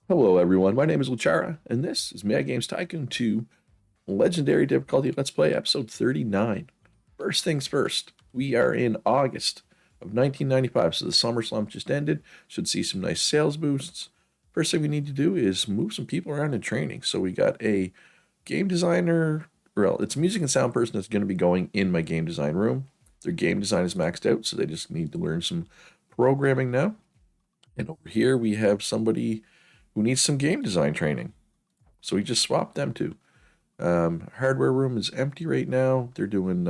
Hello everyone, my name is Luchara, and this is Mad Games Tycoon 2 Legendary Difficulty Let's Play episode 39. First things first, we are in August of 1995, so the summer slump just ended. Should see some nice sales boosts. First thing we need to do is move some people around in training. So we got a game designer, well, it's a music and sound person that's going to be going in my game design room. Their game design is maxed out, so they just need to learn some programming now. And over here we have somebody who needs some game design training. So we just swapped them too. Hardware room is empty right now. They're doing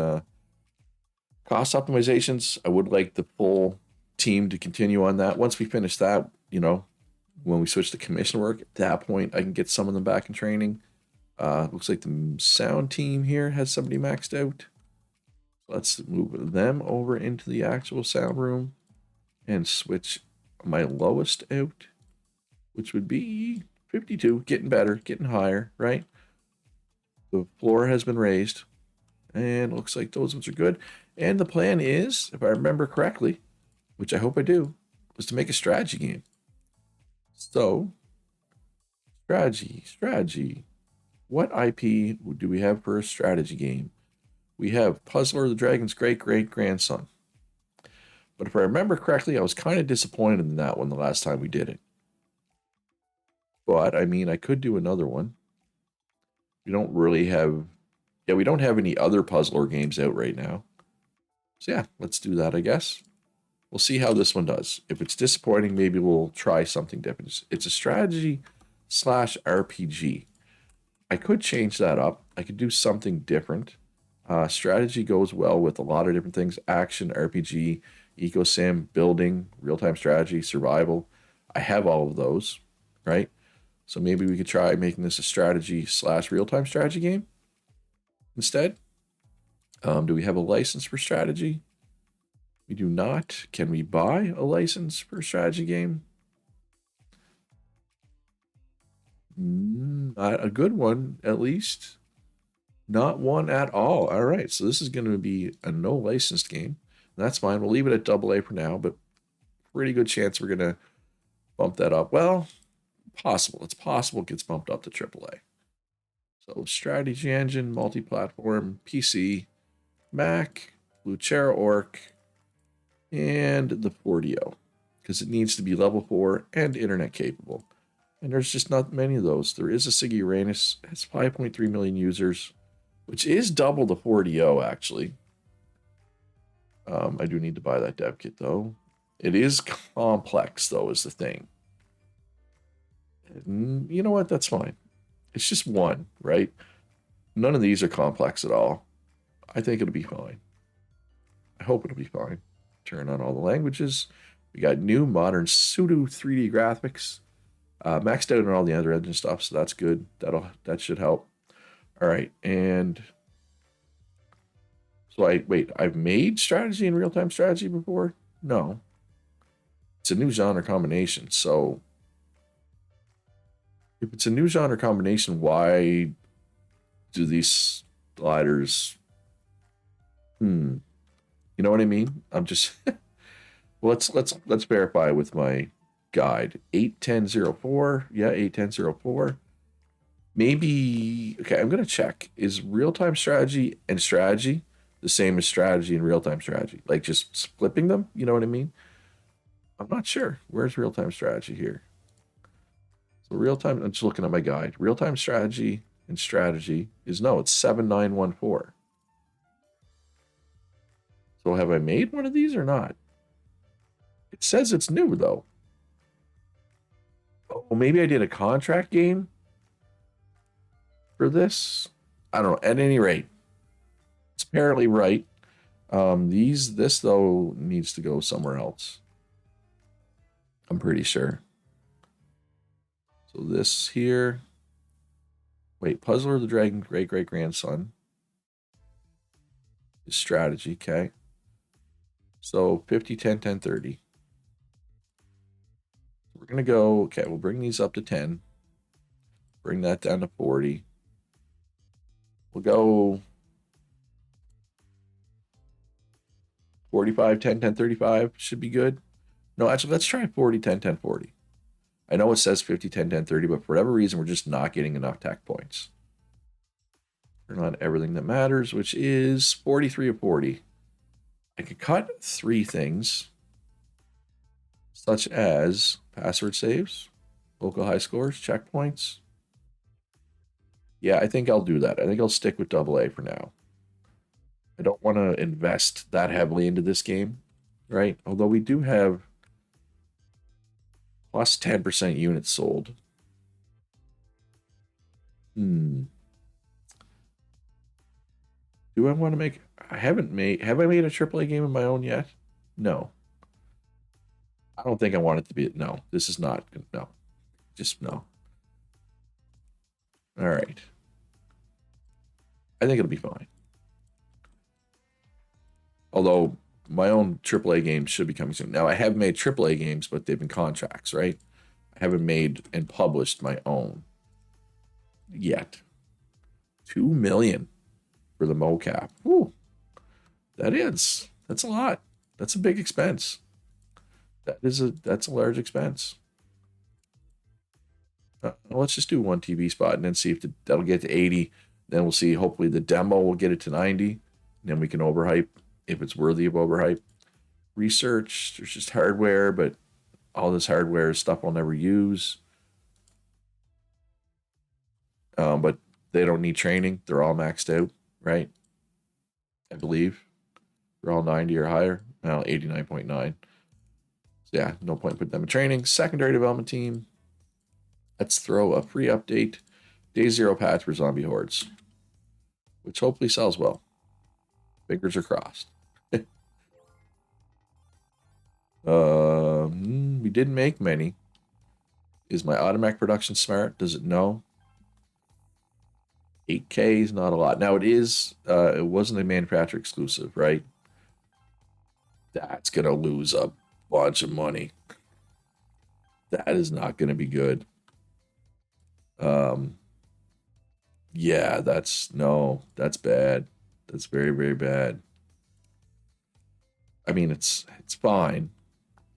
cost optimizations. I would like the full team to continue on that. Once we finish that, when we switch to commission work, at that point, I can get some of them back in training. Looks like the sound team here has somebody maxed out. Let's move them over into the actual sound room and switch my lowest out, which would be 52, getting better, getting higher, right? The floor has been raised, and it looks like those ones are good. And the plan is, if I remember correctly, which I hope I do, was to make a strategy game. So, strategy. What IP do we have for a strategy game? We have Puzzler the Dragon's great-great-grandson. But if I remember correctly, I was kind of disappointed in that one the last time we did it. But, I mean, I could do another one. We don't really have... Yeah, we don't have any other puzzler games out right now. So yeah, let's do that, I guess. We'll see how this one does. If it's disappointing, maybe we'll try something different. It's a strategy slash RPG. I could change that up. I could do something different. Strategy goes well with a lot of different things. Action, RPG, eco sim, building, real-time strategy, survival. I have all of those, right? So maybe we could try making this a strategy slash real-time strategy game instead. Do we have a license for strategy? We do not. Can we buy a license for a strategy game? Not a good one, at least. Not one at all. All right, so this is going to be a no licensed game. That's fine. We'll leave it at AA for now, but pretty good chance we're going to bump that up. Well, possible. It's possible it gets bumped up to AAA. So strategy engine, multi-platform, PC, Mac, Lucera Orc, and the 4DO, because it needs to be level 4 and internet capable. And there's just not many of those. There is a Siggy Uranus, it has 5.3 million users, which is double the 4DO actually. I do need to buy that dev kit though. It is complex though, is the thing. And you know what? That's fine. It's just one, right? None of these are complex at all. I think it'll be fine. I hope it'll be fine. Turn on all the languages. We got new modern pseudo 3D graphics. Maxed out on all the other engine stuff, so that's good. That should help. All right, and so I've made strategy and real-time strategy before? No. It's a new genre combination, so if it's a new genre combination, why do these sliders you know what I mean? I'm just well, let's verify with my guide. 81004. Yeah, 81004. Maybe okay, I'm gonna check. Is real-time strategy and strategy the same as strategy and real-time strategy? Like just flipping them? You know what I mean? I'm not sure. Where's real-time strategy here? So real-time, I'm just looking at my guide. Real-time strategy and strategy is no, it's 7914. So have I made one of these or not? It says it's new though. Oh, maybe I did a contract game for this. I don't know. At any rate, it's apparently right. This though needs to go somewhere else. I'm pretty sure. So this here. Wait, Puzzler the Dragon great great grandson. Is strategy, okay. So 50, 10, 10, 30. We're gonna go, okay, we'll bring these up to 10. Bring that down to 40. We'll go 45, 10, 10, 35 should be good. No, actually, let's try 40, 10, 10, 40. I know it says 50, 10, 10, 30, but for whatever reason, we're just not getting enough tech points. Turn on everything that matters, which is 43 of 40. I could cut 3 things, such as password saves, local high scores, checkpoints. Yeah, I think I'll do that. I think I'll stick with AA for now. I don't want to invest that heavily into this game, right? Although we do have plus 10% units sold. Do I want to make... have I made a AAA game of my own yet? No. I don't think I want it to be... No, this is not... No. Just no. All right. I think it'll be fine. Although my own AAA games should be coming soon. Now, I have made AAA games, but they've been contracts, right? I haven't made and published my own yet. 2 million for the mocap. Ooh, that's a lot. That's a big expense. That's a large expense. Let's just do one TV spot and then see if that'll get to 80. Then we'll see. Hopefully the demo will get it to 90. And then we can overhype if it's worthy of overhype. Research, there's just hardware, but all this hardware is stuff I'll never use. But they don't need training. They're all maxed out, right? I believe. They're all 90 or higher. Well, 89.9. So yeah, no point putting them in training. Secondary development team. Let's throw a free update. Day 0 patch for zombie hordes, which hopefully sells well. Fingers are crossed. We didn't make many. Is my automatic production smart? Does it know? 8K is not a lot. Now it wasn't a manufacturer exclusive, right? That's gonna lose a bunch of money. That is not gonna be good. Yeah, that's bad. That's very, very bad. I mean, it's fine.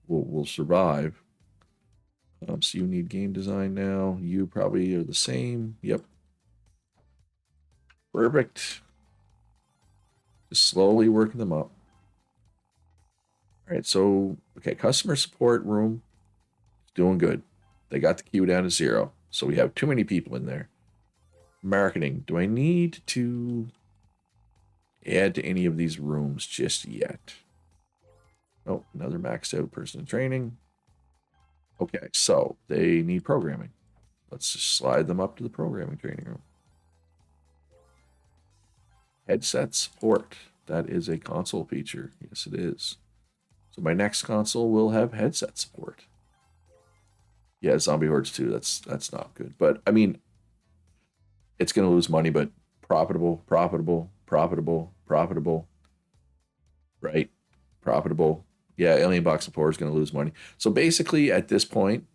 We'll survive. So you need game design now. You probably are the same. Yep. Perfect. Just slowly working them up. All right, so okay, customer support room is doing good. They got the queue down to 0. So we have too many people in there. Marketing. Do I need to add to any of these rooms just yet? Oh, another maxed out person in training. Okay, so they need programming. Let's just slide them up to the programming training room. Headset support. That is a console feature. Yes, it is. So my next console will have headset support. Yeah, Zombie Hordes 2. That's not good. But I mean, it's going to lose money, but profitable, right? Profitable. Yeah, Alien Box of Horror is going to lose money. So basically, at this point,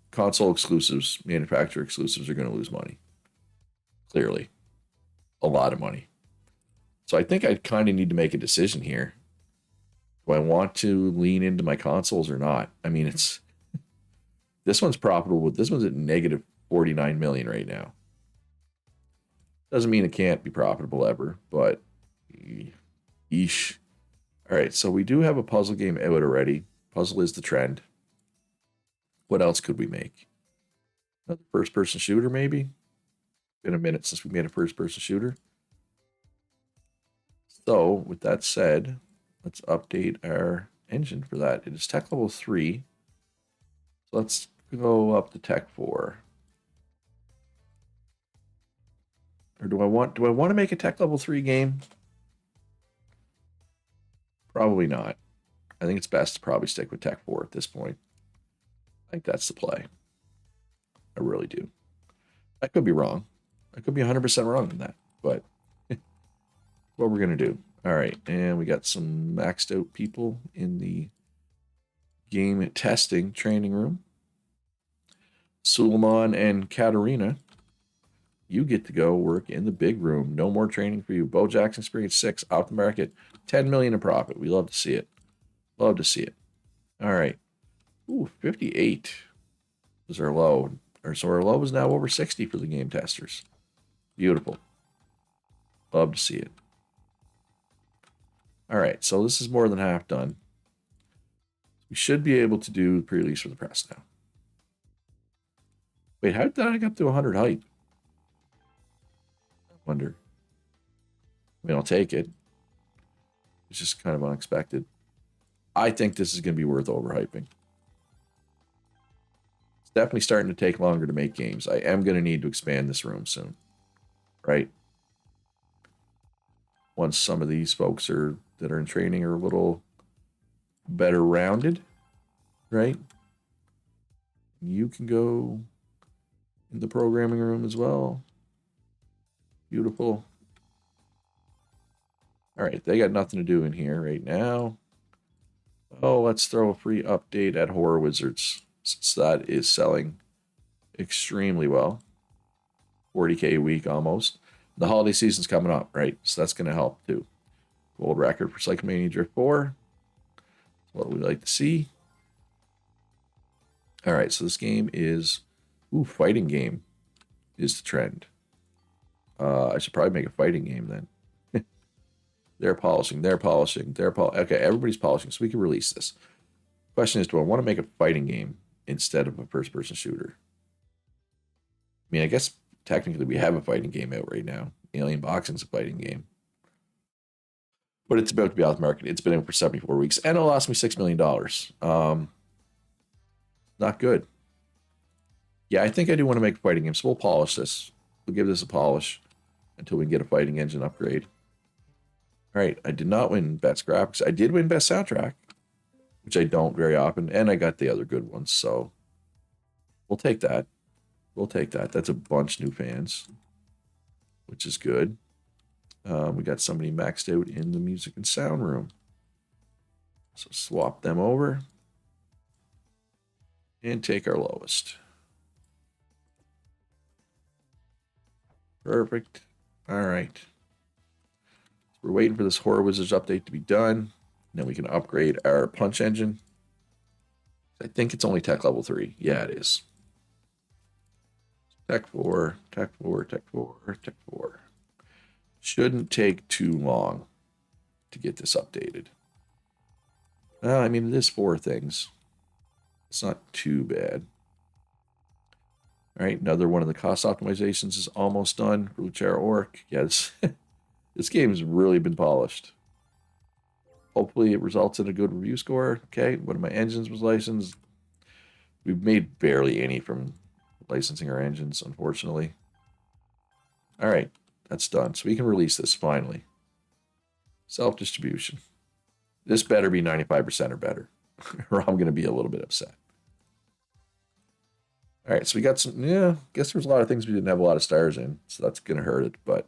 console exclusives, manufacturer exclusives are going to lose money. Clearly. A lot of money. So I think I kind of need to make a decision here. Do I want to lean into my consoles or not? I mean, this one's profitable. This one's at negative 49 million right now. Doesn't mean it can't be profitable ever, but yeesh. All right, so we do have a puzzle game out already. Puzzle is the trend. What else could we make? Another first-person shooter, maybe? Been a minute since we made a first-person shooter. So, with that said, let's update our engine for that. It is tech level 3. So let's go up to tech 4. Or do I want to make a tech level 3 game? Probably not. I think it's best to probably stick with tech 4 at this point. I think that's the play. I really do. I could be wrong. I could be 100% wrong on that, but what we're going to do. All right, and we got some maxed out people in the game testing training room. Suleiman and Katarina, you get to go work in the big room. No more training for you. Bo Jackson Experience 6 off the market. 10 million in profit. We love to see it. Love to see it. All right. Ooh, 58. was our low. So our low is now over 60 for the game testers. Beautiful. Love to see it. All right, so this is more than half done. We should be able to do pre-release for the press now. Wait, how did I get to 100 height? I wonder. I mean, I'll take it. It's just kind of unexpected. I think this is going to be worth overhyping. It's definitely starting to take longer to make games. I am going to need to expand this room soon. Right? Once some of these folks that are in training are a little better rounded, right? You can go in the programming room as well. Beautiful. All right, they got nothing to do in here right now. Oh, let's throw a free update at Horror Wizards, since that is selling extremely well. 40K a week almost. The holiday season's coming up, right? So that's going to help too. Gold record for Psychomania Drift 4. That's what we like to see. All right, so this game is... Ooh, fighting game is the trend. I should probably make a fighting game then. They're polishing. Okay, everybody's polishing, so we can release this. Question is, do I want to make a fighting game instead of a first-person shooter? I mean, I guess technically we have a fighting game out right now. Alien Boxing's a fighting game. But it's about to be out of the market. It's been out for 74 weeks, and it lost me $6 million. Not good. Yeah, I think I do want to make a fighting game, so we'll polish this. We'll give this a polish until we can get a fighting engine upgrade. All right, I did not win Best Graphics. I did win Best Soundtrack, which I don't very often, and I got the other good ones, so we'll take that. We'll take that. That's a bunch new fans, which is good. We got somebody maxed out in the music and sound room. So swap them over and take our lowest. Perfect. All right. So we're waiting for this Horror Wizards update to be done. Then we can upgrade our punch engine. I think it's only tech level 3. Yeah, it is. Tech 4, tech 4, tech 4, tech 4. Shouldn't take too long to get this updated. I mean, it is 4 things. It's not too bad. All right, another one of the cost optimizations is almost done. Luchara Orc. Yes, this game has really been polished. Hopefully it results in a good review score. Okay, one of my engines was licensed. We've made barely any from licensing our engines, unfortunately. All right, that's done. So we can release this finally. Self-distribution. This better be 95% or better, or I'm going to be a little bit upset. All right, so we got some, yeah, guess there's a lot of things we didn't have a lot of stars in, so that's going to hurt it, but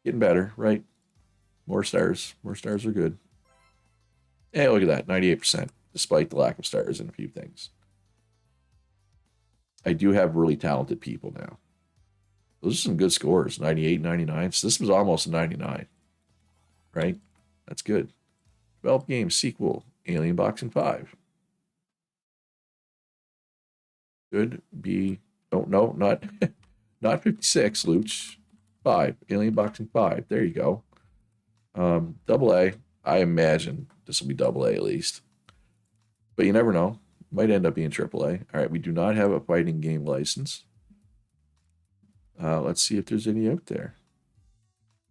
getting better, right? More stars are good. Hey, look at that, 98%, despite the lack of stars in a few things. I do have really talented people now. Those are some good scores, 98, 99. So this was almost a 99, right? That's good. Develop game sequel, Alien Boxing 5. Could be, oh, no, not, not 56, Luch. 5, Alien Boxing 5. There you go. AA. I imagine this will be AA at least. But you never know. Might end up being AAA. All right, we do not have a fighting game license. Let's see if there's any out there.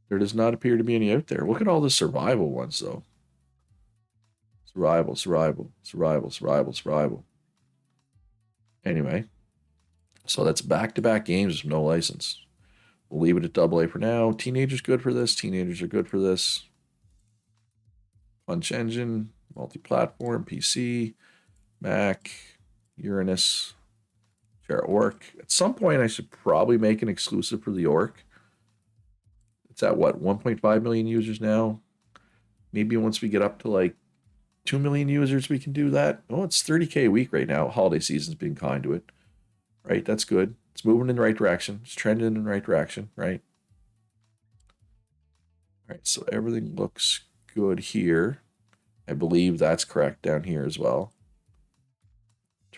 There does not appear to be any out there. Look at all the survival ones, though. Survival, survival, survival, survival, survival. Anyway, so that's back-to-back games with no license. We'll leave it at AA for now. Teenagers good for this. Teenagers are good for this. Punch Engine, multi-platform, PC, Mac, Uranus, Share Orc. At some point, I should probably make an exclusive for the Orc. It's at what, 1.5 million users now? Maybe once we get up to like 2 million users, we can do that. Oh, it's 30K a week right now. Holiday season's being kind to it. Right, that's good. It's moving in the right direction. It's trending in the right direction, right? All right, so everything looks good here. I believe that's correct down here as well.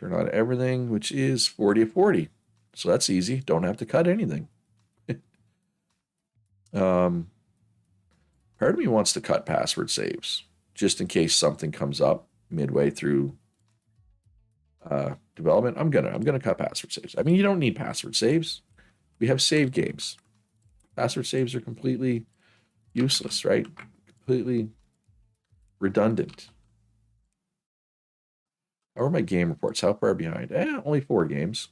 Turn on everything, which is 40 of 40. So that's easy. Don't have to cut anything. Part of me wants to cut password saves just in case something comes up midway through development. I'm gonna cut password saves. I mean, you don't need password saves. We have save games. Password saves are completely useless, right? Completely redundant. How are my game reports? How far behind? Only 4 games.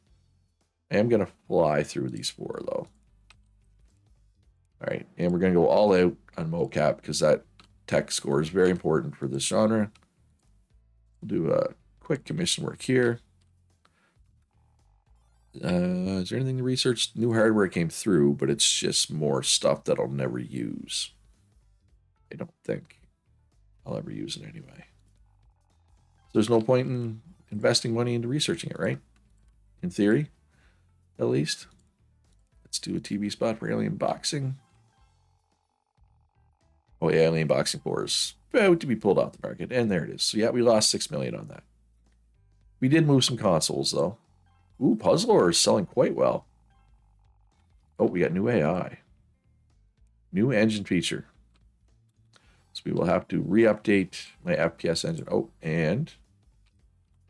I am going to fly through these 4, though. All right, and we're going to go all out on mocap because that tech score is very important for this genre. We'll do a quick commission work here. Is there anything to research? New hardware came through, but it's just more stuff that I'll never use. I don't think I'll ever use it anyway. So there's no point in investing money into researching it, right? In theory, at least. Let's do a TV spot for Alien Boxing. Oh yeah, Alien Boxing 4 is about to be pulled off the market, and there it is. So yeah, we lost $6 million on that. We did move some consoles though. Ooh, Puzzler is selling quite well. Oh, we got new AI. New engine feature. So we will have to re-update my FPS engine. Oh, and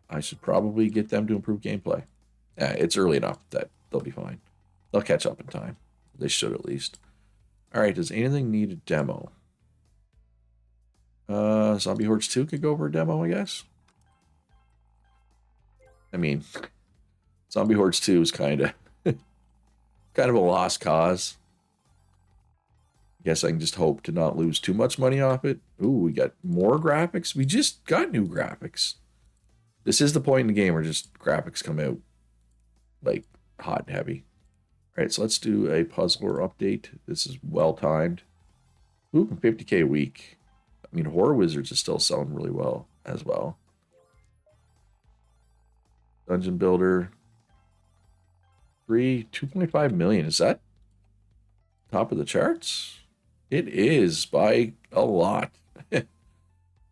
I should probably get them to improve gameplay. It's early enough that they'll be fine. They'll catch up in time. They should at least. All right, does anything need a demo? Zombie Hordes 2 could go over a demo, I guess. I mean, Zombie Hordes 2 is kind of a lost cause. I guess I can just hope to not lose too much money off it. Ooh, we got more graphics. We just got new graphics. This is the point in the game where just graphics come out like hot and heavy. All right, so let's do a puzzler update. This is well timed. Ooh, 50K a week. I mean, Horror Wizards is still selling really well as well. Dungeon Builder 3, 2.5 million. Is that top of the charts? It is by a lot.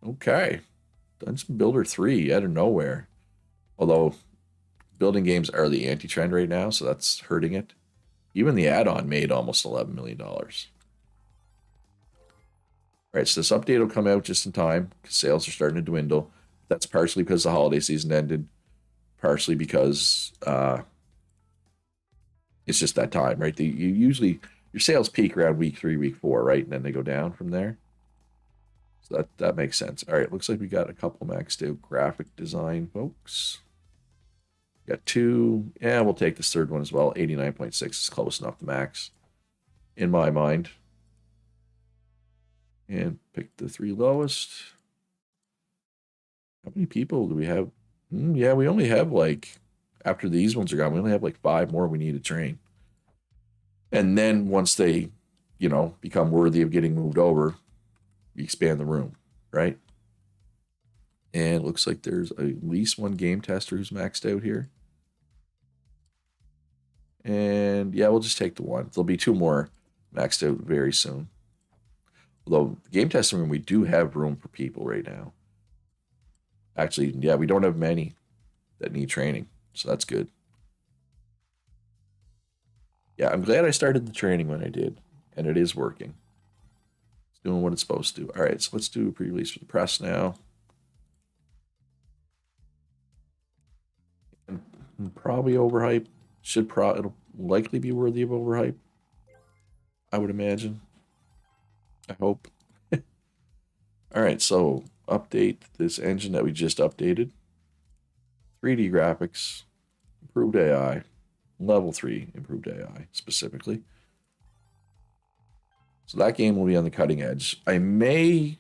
Okay. Dungeon Builder 3 out of nowhere. Although building games are the anti-trend right now, so that's hurting it. Even the add-on made almost $11 million. All right, so this update will come out just in time because sales are starting to dwindle. That's partially because the holiday season ended, partially because it's just that time, right? Your sales peak around week 3, week 4, right? And then they go down from there. So that makes sense. All right, looks like we got a couple maxed out graphic design folks. Got 2. Yeah, we'll take this third one as well. 89.6 is close enough to max in my mind. And pick the 3 lowest. How many people do we have? Yeah, we only have after these ones are gone, we only have 5 more we need to train. And then once they, become worthy of getting moved over, we expand the room, right? And it looks like there's at least 1 game tester who's maxed out here. And yeah, we'll just take the 1. There'll be 2 more maxed out very soon. Although the game testing room, we do have room for people right now. Actually, yeah, we don't have many that need training, so that's good. Yeah, I'm glad I started the training when I did, and it is working. It's doing what it's supposed to. All right, so let's do a pre-release for the press now. And probably overhype. It'll likely be worthy of overhype, I would imagine. I hope. All right, so update this engine that we just updated. 3D graphics, improved AI, level 3 improved AI specifically. So that game will be on the cutting edge. I may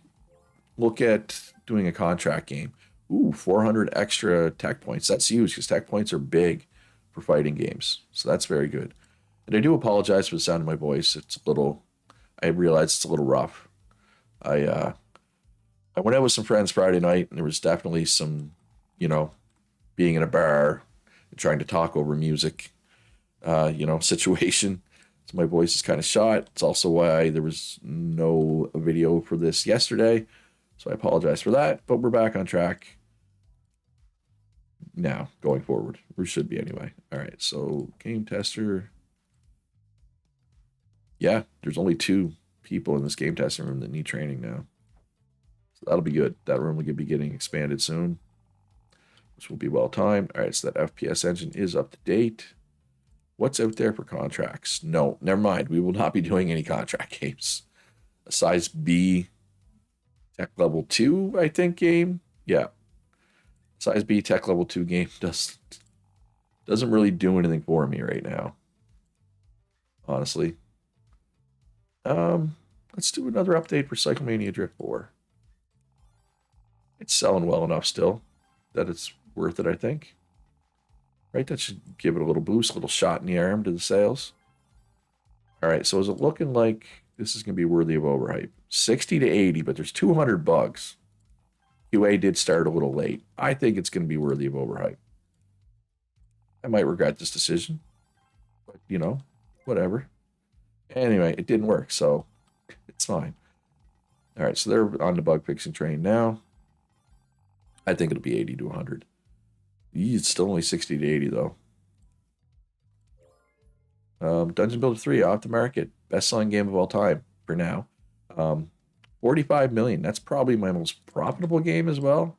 look at doing a contract game. Ooh, 400 extra tech points. That's huge because tech points are big for fighting games. So that's very good. And I do apologize for the sound of my voice. I realize it's a little rough. I went out with some friends Friday night, and there was definitely some, being in a bar and trying to talk over music, situation. So my voice is kind of shot. It's also why there was no video for this yesterday. So I apologize for that, but we're back on track. now going forward. We should be anyway. All right, so game tester. Yeah, there's only 2 people in this game testing room that need training now. So that'll be good. That room will be getting expanded soon, which will be well timed. All right, so that FPS engine is up to date. What's out there for contracts? No, never mind. We will not be doing any contract games. A size B tech level 2, I think, game. Yeah. Size B tech level 2 game doesn't really do anything for me right now. Honestly. Let's do another update for Cyclemania Drift 4. It's selling well enough still that it's worth it, I think. Right? That should give it a little boost, a little shot in the arm to the sales. All right, so is it looking like this is going to be worthy of overhype? 60 to 80, but there's 200 bugs. QA did start a little late. I think it's going to be worthy of overhype. I might regret this decision, but you know, whatever. Anyway, it didn't work, so it's fine. All right, so they're on the bug fixing train now. I think it'll be 80 to 100. It's still only 60 to 80, though. Dungeon Builder 3 off the market. Best-selling game of all time for now. 45 million. That's probably my most profitable game as well.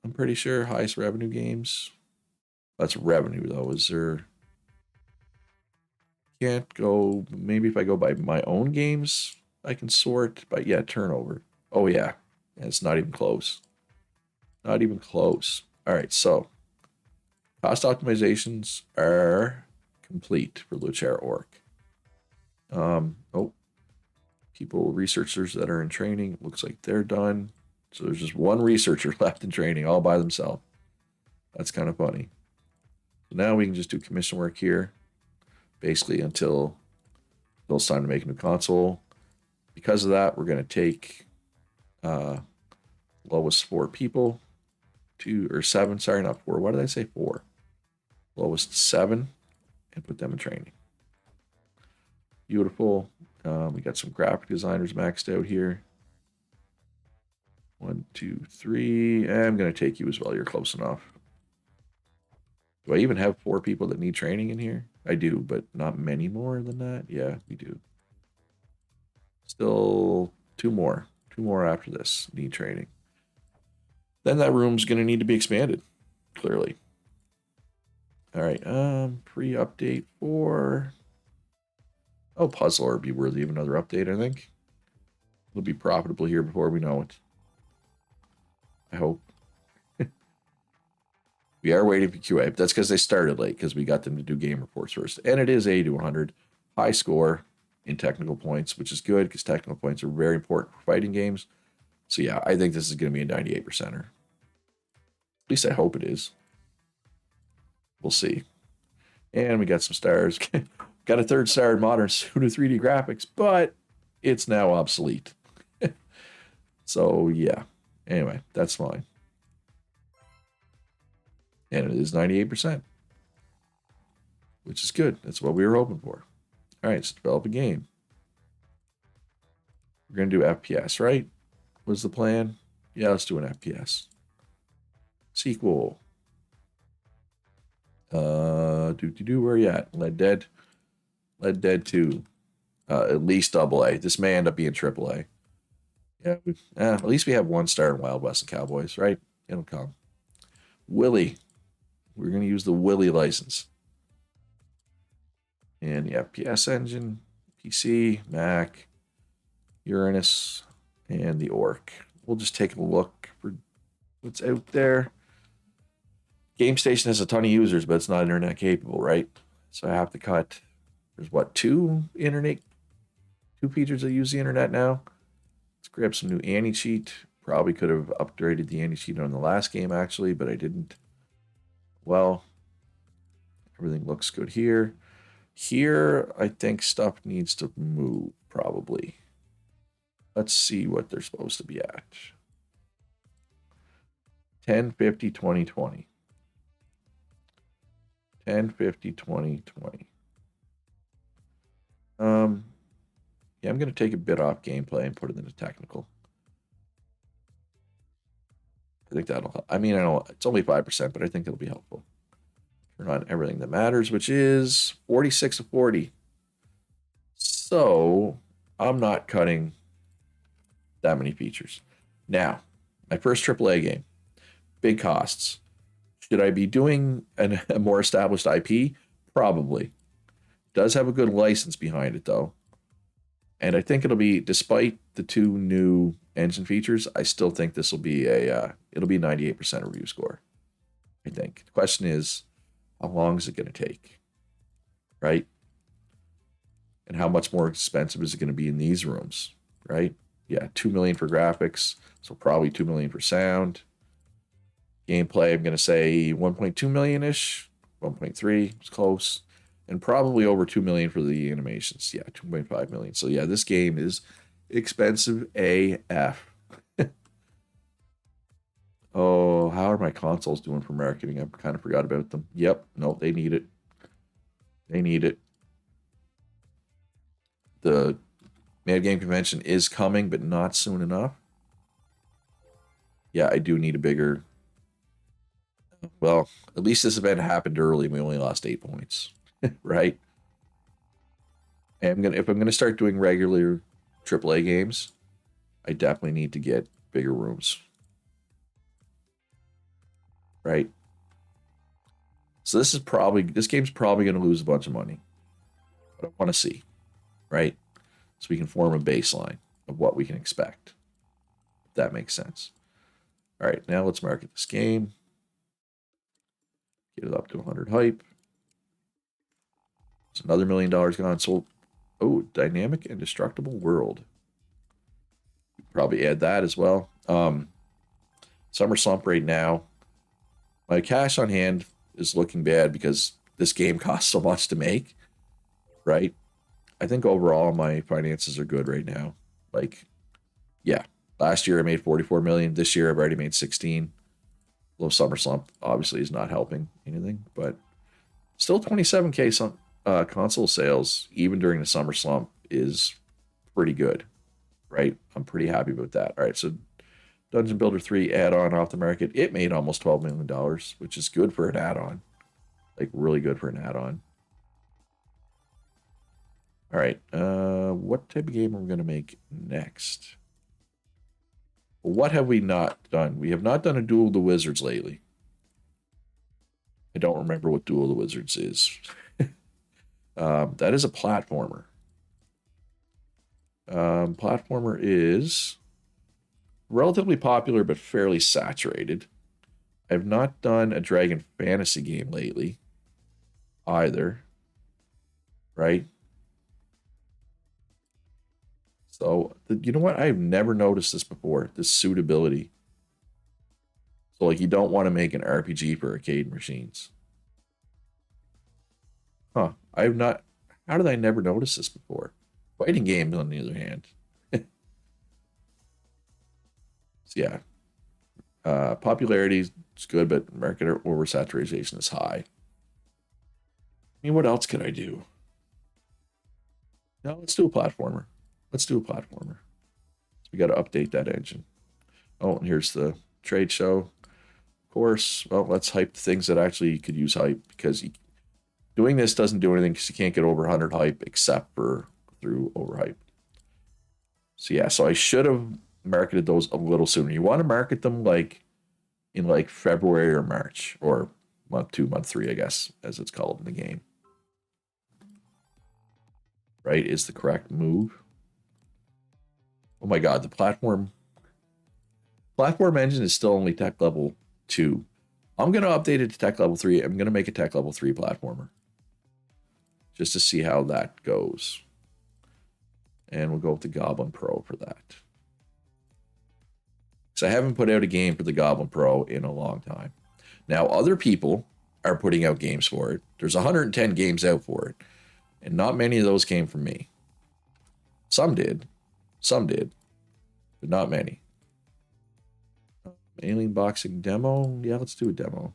I'm pretty sure highest revenue games. That's revenue, though. Is there... Can't go... Maybe if I go by my own games, I can sort. But yeah, turnover. Oh, yeah. It's not even close. Not even close. All right, so cost optimizations are complete for Luchera Orc. People, researchers that are in training, looks like they're done. So there's just one researcher left in training all by themselves. That's kind of funny. So now we can just do commission work here, basically until it's time to make a new console. Because of that, we're going to take lowest 4 people, 2 or 7. Sorry, not 4. Why did I say 4? Lowest 7, and put them in training. Beautiful. We got some graphic designers maxed out here. 1, 2, 3. I'm going to take you as well. You're close enough. Do I even have 4 people that need training in here? I do, but not many more than that. Yeah, we do. Still 2 more. 2 more after this need training. Then that room's going to need to be expanded, clearly. All right, pre-update for... Oh, Puzzler would be worthy of another update, I think. It'll be profitable here before we know it. I hope. We are waiting for QA, but that's because they started late, because we got them to do game reports first. And it is 80 to 100. High score in technical points, which is good, because technical points are very important for fighting games. So yeah, I think this is going to be a 98%er. At least I hope it is. We'll see. And we got some stars. Got a 3rd star in modern pseudo 3D graphics, but it's now obsolete. So yeah. Anyway, that's fine. And it is 98%. Which is good. That's what we were hoping for. All right, let's develop a game. We're going to do FPS, right? What's the plan? Yeah, let's do an FPS. Sequel. Where are you at? Lead Dead. Lead Dead 2. At least AA. This may end up being AAA. Yeah, at least we have 1 star in Wild West and Cowboys, right? It'll come. Willie. We're going to use the Willie license. And the FPS engine, PC, Mac, Uranus, and the Orc. We'll just take a look for what's out there. GameStation has a ton of users, but it's not internet capable, right? So I have to cut. There's what, 2 features that use the internet now. Let's grab some new anti-cheat. Probably could have upgraded the anti-cheat on the last game, actually, but I didn't. Well, everything looks good here. Here, I think stuff needs to move, probably. Let's see what they're supposed to be at. 1050, 2020. 1050, 2020. Yeah, I'm going to take a bit off gameplay and put it into technical. I think that'll help. I mean, I know it's only 5%, but I think it'll be helpful. Turn on everything that matters, which is 46 to 40. So I'm not cutting that many features. Now, my first AAA game, big costs. Should I be doing a more established IP? Probably. Does have a good license behind it though. And I think it'll be, despite the 2 new engine features, I still think this will be it'll be a 98% review score. I think. The question is, how long is it going to take? Right? And how much more expensive is it going to be in these rooms? Right? Yeah, 2 million for graphics, so probably 2 million for sound. Gameplay, I'm going to say 1.2 million ish, 1.3, it's close, and probably over 2 million for the animations. Yeah, 2.5 million. So yeah, this game is expensive AF. Oh, how are my consoles doing for marketing? I kind of forgot about them. Yep, no, they need it. They need it. The Mad Game Convention is coming, but not soon enough. Yeah, I do need a bigger. Well, at least this event happened early and we only lost 8 points. Right? And if I'm gonna start doing regular AAA games, I definitely need to get bigger rooms. Right? So this game's probably gonna lose a bunch of money. But I want to see, right? So we can form a baseline of what we can expect. If that makes sense. All right, now let's market this game. Get it up to 100 hype. It's another $1 million gone. So, oh, dynamic and destructible world. Probably add that as well. Summer slump right now. My cash on hand is looking bad because this game costs so much to make, right? I think overall my finances are good right now. Like, yeah, last year I made 44 million. This year I've already made 16. Low summer slump obviously is not helping anything, but still 27K console sales even during the summer slump is pretty good, right? I'm pretty happy about that. All right, so Dungeon Builder 3 add-on off the market. It made almost $12 million, which is good for an add-on. Like, really good for an add-on. All right, what type of game are we going to make next? What have we not done? We have not done a Duel of the Wizards lately. I don't remember what Duel of the Wizards is. That is a platformer. Platformer is relatively popular but fairly saturated. I've not done a Dragon Fantasy game lately either, right? So, you know what? I've never noticed this before, this suitability. So, like, you don't want to make an RPG for arcade machines. Huh. I've not. How did I never notice this before? Fighting games, on the other hand. So, yeah. Popularity is good, but market oversaturation is high. I mean, what else could I do? No, let's do a platformer. Let's do a platformer. So we got to update that engine. Oh, and here's the trade show. Of course, well, let's hype the things that actually could use hype because doing this doesn't do anything because you can't get over 100 hype except for through overhype. So yeah, so I should have marketed those a little sooner. You want to market them like in like February or March or month 2, month 3, I guess, as it's called in the game. Right, is the correct move. Oh my god, the platform engine is still only tech level 2. I'm going to update it to tech level 3. I'm going to make a tech level 3 platformer. Just to see how that goes. And we'll go with the Goblin Pro for that. So I haven't put out a game for the Goblin Pro in a long time. Now, other people are putting out games for it. There's 110 games out for it. And not many of those came from me. Some did. But not many. Alien Boxing demo. Yeah, let's do a demo.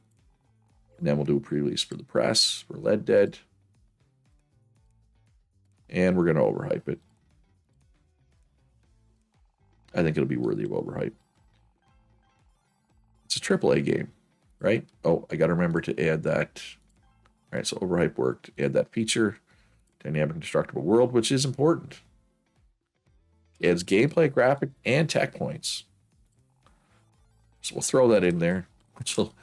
And then we'll do a pre-release for the press, for Lead Dead. And we're going to overhype it. I think it'll be worthy of overhype. It's a AAA game, right? Oh, I got to remember to add that. All right, so overhype worked. Add that feature, dynamic indestructible world, which is important. It adds gameplay, graphic, and tech points. So we'll throw that in there, which will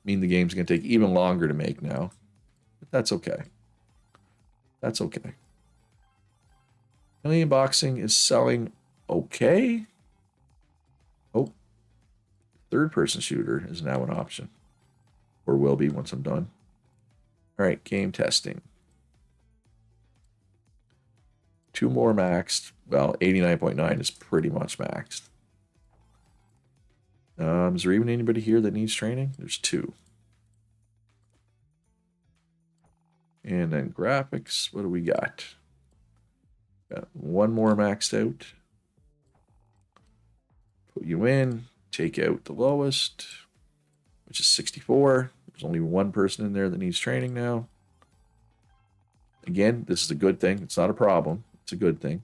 mean the game's going to take even longer to make now. But that's okay. That's okay. Alien Boxing is selling okay. Oh, third-person shooter is now an option. Or will be once I'm done. All right, game testing. 2 more maxed. Well, 89.9 is pretty much maxed. Is there even anybody here that needs training? There's 2. And then graphics, what do we got? Got 1 more maxed out. Put you in, take out the lowest, which is 64. There's only 1 person in there that needs training now. Again, this is a good thing. It's not a problem. It's a good thing.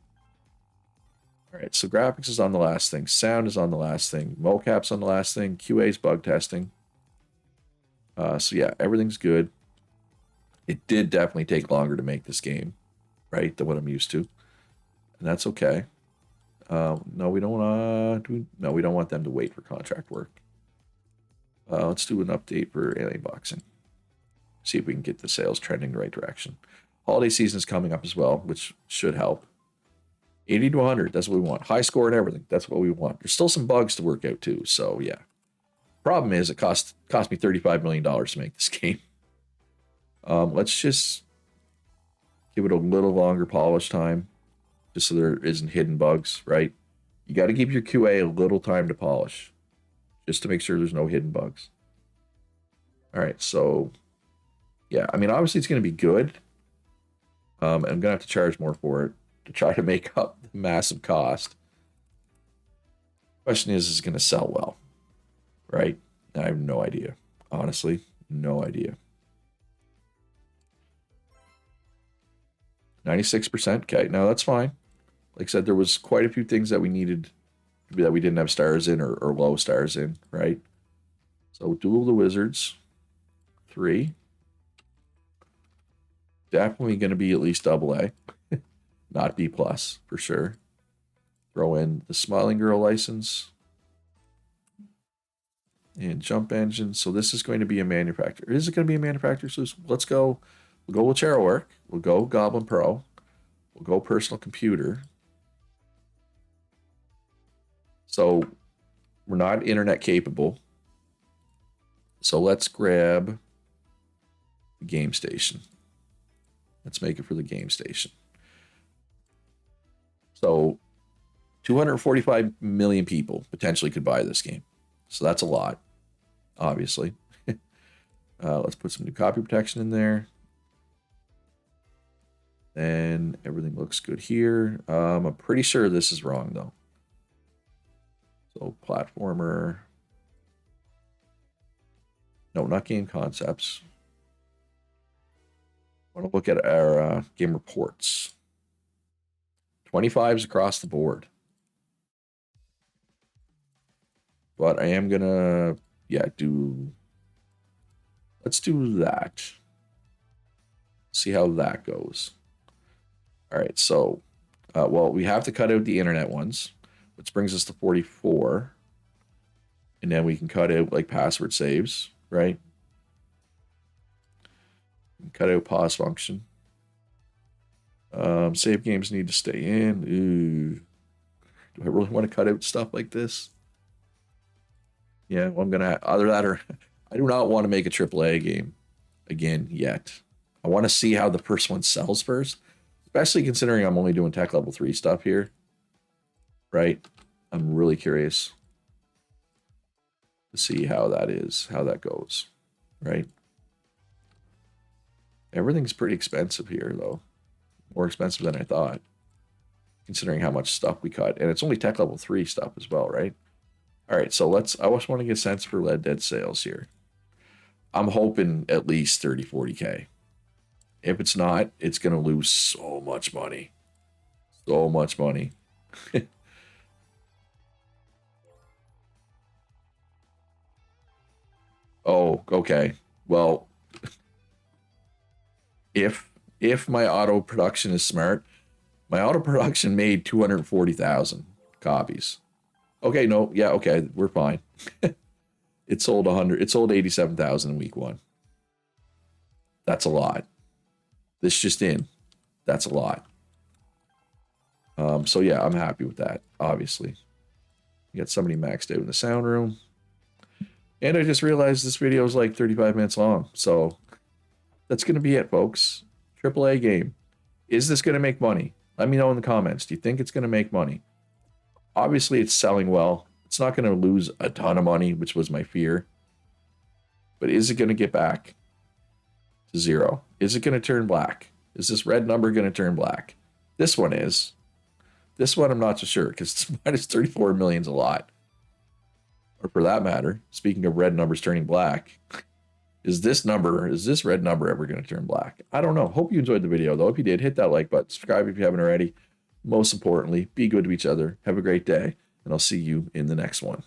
All right, so graphics is on the last thing. Sound is on the last thing. Mocap's on the last thing. QA's bug testing. So yeah, everything's good. It did definitely take longer to make this game, right, than what I'm used to. And that's okay. No, we don't want no, we don't want them to wait for contract work. Let's do an update for Alien Boxing. See if we can get the sales trending the right direction. Holiday season is coming up as well, which should help. 80 to 100, that's what we want. High score and everything, that's what we want. There's still some bugs to work out too, so yeah. Problem is, it cost me $35 million to make this game. Let's just give it a little longer polish time, just so there isn't hidden bugs, right? You got to give your QA a little time to polish, just to make sure there's no hidden bugs. All right, so yeah, I mean, obviously it's going to be good. I'm going to have to charge more for it to try to make up the massive cost. Question is it going to sell well, right? I have no idea. Honestly, no idea. 96%. Okay, no, that's fine. Like I said, there was quite a few things that we needed that we didn't have stars in or low stars in, right? So Duel of the Wizards, 3. Definitely going to be at least AA, not B+, for sure. Throw in the Smiling Girl license. And Jump Engine. So this is going to be a manufacturer. Is it going to be a manufacturer solution? Let's go. We'll go with CharrowWork. We'll go Goblin Pro. We'll go Personal Computer. So we're not internet capable. So let's grab the Game Station. Let's make it for the Game Station. So 245 million people potentially could buy this game. So that's a lot, obviously. Let's put some new copy protection in there. And everything looks good here. I'm pretty sure this is wrong, though. So platformer. No, not game concepts. I want to look at our game reports. 25s across the board. But I am going to, yeah, let's do that. See how that goes. All right, so, well, we have to cut out the internet ones, which brings us to 44. And then we can cut out, like, password saves, right? Cut out pause function. Save games need to stay in. Ooh. Do I really want to cut out stuff like this? Yeah, well, I'm going to, either that or I do not want to make a AAA game again yet. I want to see how the first one sells first, especially considering I'm only doing tech level 3 stuff here, right? I'm really curious to see how that is, how that goes, right? Everything's pretty expensive here, though. More expensive than I thought, considering how much stuff we cut. And it's only tech level 3 stuff as well, right? All right, so I just want to get a sense for Red Dead sales here. I'm hoping at least 30, 40K. If it's not, it's going to lose so much money. So much money. Oh, okay. Well, if my auto production is smart, my auto production made 240,000 copies. Okay, no, yeah, okay, we're fine. It sold 100. It sold 87,000 in week 1. That's a lot. This just in. That's a lot. So yeah, I'm happy with that. Obviously, we got somebody maxed out in the sound room, and I just realized this video is like 35 minutes long. So that's gonna be it, folks. AAA game. Is this gonna make money? Let me know in the comments. Do you think it's gonna make money? Obviously, it's selling well. It's not gonna lose a ton of money, which was my fear. But is it gonna get back to 0? Is it gonna turn black? Is this red number gonna turn black? This one is. This one I'm not so sure because minus 34 million is a lot. Or for that matter, speaking of red numbers turning black, is this red number ever going to turn black? I don't know. Hope you enjoyed the video though. If you did, hit that like button, subscribe if you haven't already. Most importantly, be good to each other. Have a great day, and I'll see you in the next one.